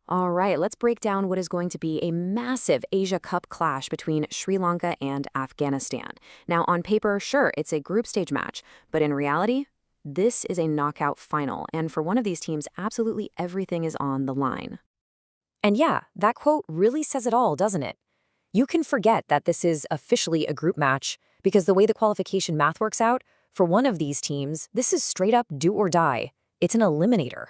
All right, let's break down what is going to be a massive Asia Cup clash between Sri Lanka and Afghanistan. Now, on paper, sure, it's a group stage match, but in reality, this is a knockout final, and for one of these teams, absolutely everything is on the line. And yeah, that quote really says it all, doesn't it? You can forget that this is officially a group match because the way the qualification math works out, for one of these teams, this is straight up do or die. It's an eliminator.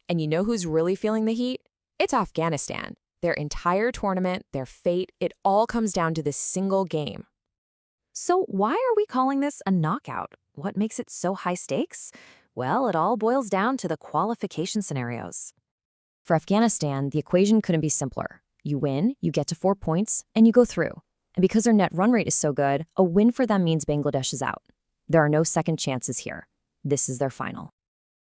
And you know who's really feeling the heat? It's Afghanistan. Their entire tournament, their fate, it all comes down to this single game. So why are we calling this a knockout? What makes it so high stakes? Well, it all boils down to the qualification scenarios. For Afghanistan, the equation couldn't be simpler. You win, you get to 4 points, and you go through. And because their net run rate is so good, a win for them means Bangladesh is out. There are no second chances here. This is their final.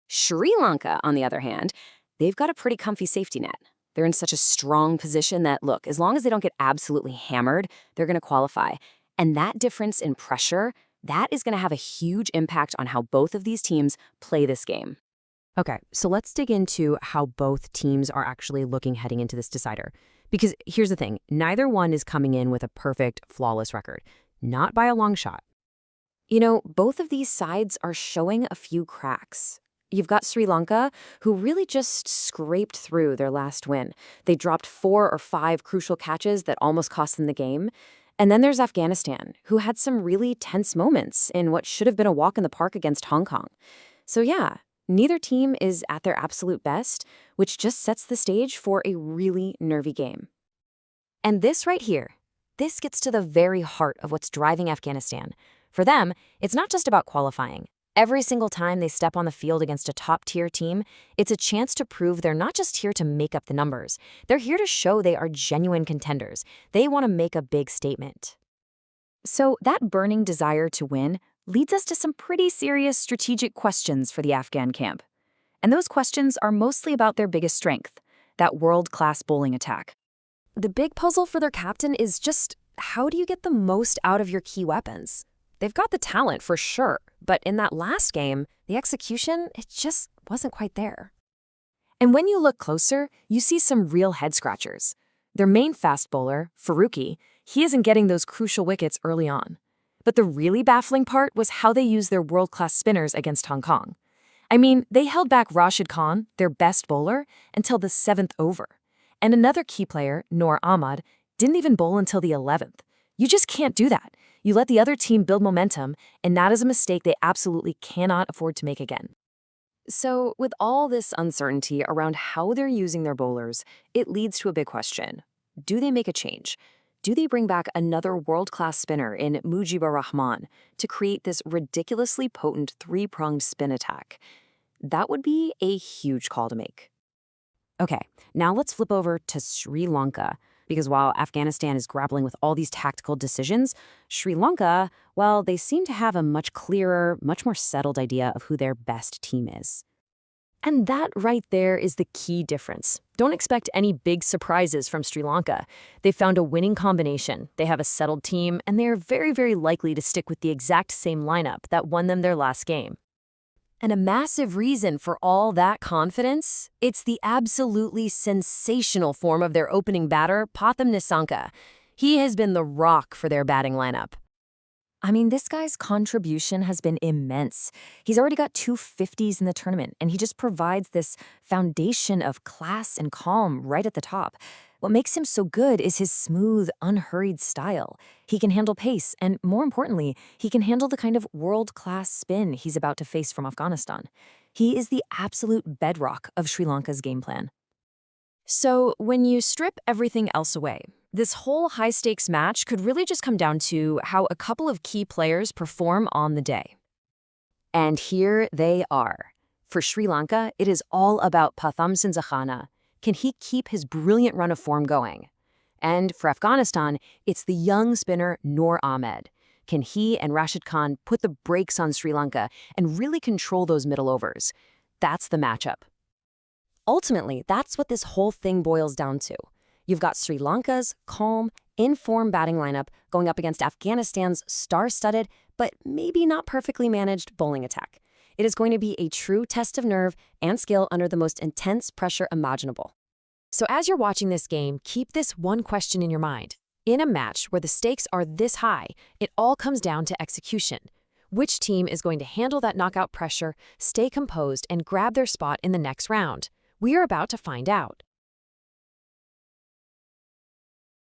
Sri Lanka, on the other hand, they've got a pretty comfy safety net. They're in such a strong position that, look, as long as they don't get absolutely hammered, they're going to qualify. And that difference in pressure, that is going to have a huge impact on how both of these teams play this game. Okay, so let's dig into how both teams are actually looking heading into this decider. Because here's the thing, neither one is coming in with a perfect, flawless record. Not by a long shot. You know, both of these sides are showing a few cracks. You've got Sri Lanka, who really just scraped through their last win. They dropped 4 or 5 crucial catches that almost cost them the game. And then there's Afghanistan, who had some really tense moments in what should have been a walk in the park against Hong Kong. So yeah, neither team is at their absolute best, which just sets the stage for a really nervy game. And this right here, this gets to the very heart of what's driving Afghanistan. For them, it's not just about qualifying. Every single time they step on the field against a top-tier team, it's a chance to prove they're not just here to make up the numbers. They're here to show they are genuine contenders. They want to make a big statement. So that burning desire to win leads us to some pretty serious strategic questions for the Afghan camp. And those questions are mostly about their biggest strength, that world-class bowling attack. The big puzzle for their captain is just how do you get the most out of your key weapons? They've got the talent for sure, but in that last game, the execution, it just wasn't quite there. And when you look closer, you see some real head-scratchers. Their main fast bowler, Faruqi, he isn't getting those crucial wickets early on. But the really baffling part was how they used their world-class spinners against Hong Kong. I mean, they held back Rashid Khan, their best bowler, until the 7th over. And another key player, Noor Ahmad, didn't even bowl until the 11th. You just can't do that. You let the other team build momentum, and that is a mistake they absolutely cannot afford to make again. So, with all this uncertainty around how they're using their bowlers, it leads to a big question. Do they make a change? Do they bring back another world-class spinner in Mujibur Rahman to create this ridiculously potent 3-pronged spin attack? That would be a huge call to make. Okay, now let's flip over to Sri Lanka. Because while Afghanistan is grappling with all these tactical decisions, Sri Lanka, well, they seem to have a much clearer, much more settled idea of who their best team is. And that right there is the key difference. Don't expect any big surprises from Sri Lanka. They've found a winning combination, they have a settled team, and they are very, very likely to stick with the exact same lineup that won them their last game. And a massive reason for all that confidence, it's the absolutely sensational form of their opening batter, Nisanka. He has been the rock for their batting lineup. I mean, this guy's contribution has been immense. He's already got 2 50s in the tournament, and he just provides this foundation of class and calm right at the top. What makes him so good is his smooth, unhurried style. He can handle pace, and more importantly, he can handle the kind of world-class spin he's about to face from Afghanistan. He is the absolute bedrock of Sri Lanka's game plan. So, when you strip everything else away, this whole high-stakes match could really just come down to how a couple of key players perform on the day. And here they are. For Sri Lanka, it is all about Pathum Sinsakhana. Can he keep his brilliant run of form going? And for Afghanistan, it's the young spinner Noor Ahmed. Can he and Rashid Khan put the brakes on Sri Lanka and really control those middle overs? That's the matchup. Ultimately, that's what this whole thing boils down to. You've got Sri Lanka's calm, in-form batting lineup going up against Afghanistan's star-studded, but maybe not perfectly managed bowling attack. It is going to be a true test of nerve and skill under the most intense pressure imaginable. So as you're watching this game, keep this one question in your mind. In a match where the stakes are this high, it all comes down to execution. Which team is going to handle that knockout pressure, stay composed, and grab their spot in the next round? We are about to find out.